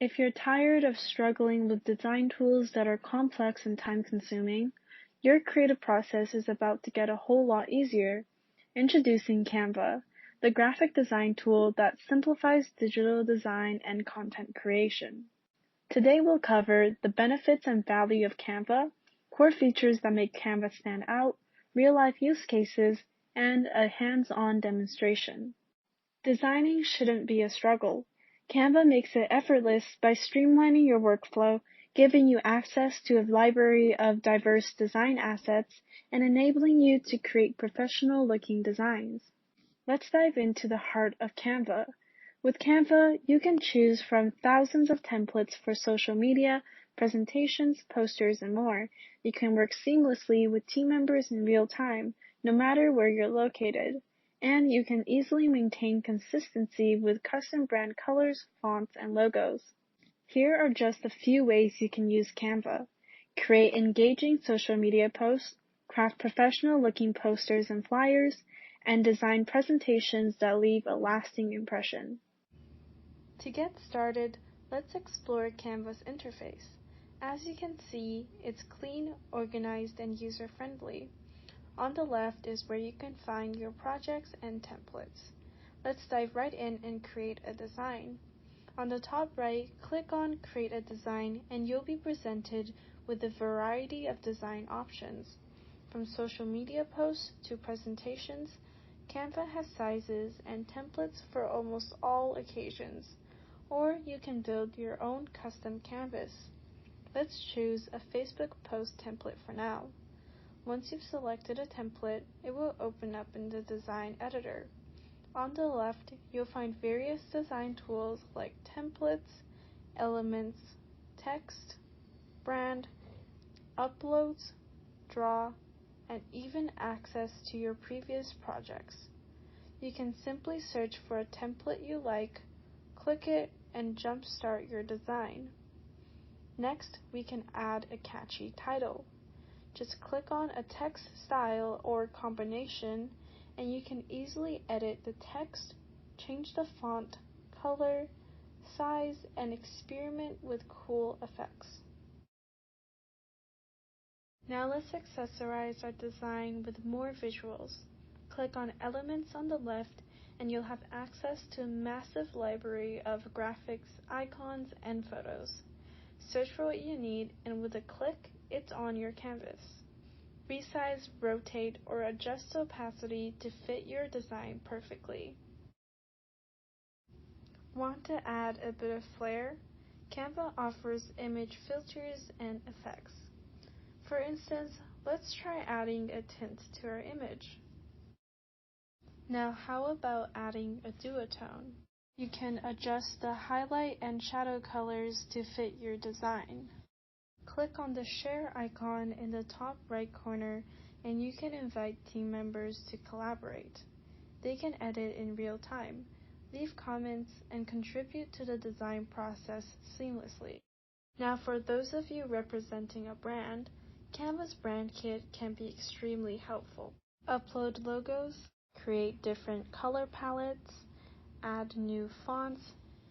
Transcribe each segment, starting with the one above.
If you're tired of struggling with design tools that are complex and time-consuming, your creative process is about to get a whole lot easier. Introducing Canva, the graphic design tool that simplifies digital design and content creation. Today we'll cover the benefits and value of Canva, core features that make Canva stand out, real-life use cases, and a hands-on demonstration. Designing shouldn't be a struggle. Canva makes it effortless by streamlining your workflow, giving you access to a library of diverse design assets, and enabling you to create professional-looking designs. Let's dive into the heart of Canva. With Canva, you can choose from thousands of templates for social media, presentations, posters, and more. You can work seamlessly with team members in real time, no matter where you're located. And you can easily maintain consistency with custom brand colors, fonts, and logos. Here are just a few ways you can use Canva. Create engaging social media posts, craft professional-looking posters and flyers, and design presentations that leave a lasting impression. To get started, let's explore Canva's interface. As you can see, it's clean, organized, and user-friendly. On the left is where you can find your projects and templates. Let's dive right in and create a design. On the top right, click on Create a Design and you'll be presented with a variety of design options. From social media posts to presentations, Canva has sizes and templates for almost all occasions. Or you can build your own custom canvas. Let's choose a Facebook post template for now. Once you've selected a template, it will open up in the design editor. On the left, you'll find various design tools like templates, elements, text, brand, uploads, draw, and even access to your previous projects. You can simply search for a template you like, click it, and jumpstart your design. Next, we can add a catchy title. Just click on a text style or combination, and you can easily edit the text, change the font, color, size, and experiment with cool effects. Now let's accessorize our design with more visuals. Click on Elements on the left, and you'll have access to a massive library of graphics, icons, and photos. Search for what you need, and with a click, it's on your canvas. Resize, rotate, or adjust opacity to fit your design perfectly. Want to add a bit of flair? Canva offers image filters and effects. For instance, let's try adding a tint to our image. Now how about adding a duotone? You can adjust the highlight and shadow colors to fit your design. Click on the share icon in the top right corner and you can invite team members to collaborate. They can edit in real time, leave comments, and contribute to the design process seamlessly. Now for those of you representing a brand, Canva's brand kit can be extremely helpful. Upload logos, create different color palettes, add new fonts,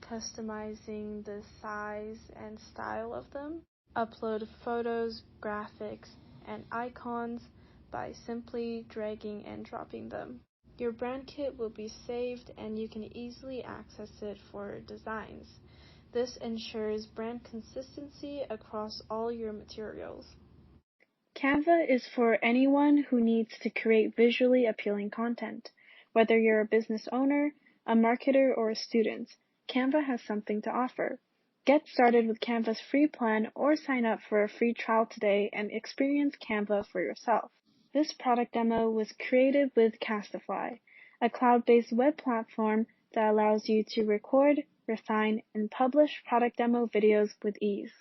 customizing the size and style of them, upload photos, graphics, and icons by simply dragging and dropping them. Your brand kit will be saved and you can easily access it for designs. This ensures brand consistency across all your materials. Canva is for anyone who needs to create visually appealing content. Whether you're a business owner, a marketer, or a student, Canva has something to offer. Get started with Canva's free plan or sign up for a free trial today and experience Canva for yourself. This product demo was created with Castofly, a cloud-based web platform that allows you to record, refine, and publish product demo videos with ease.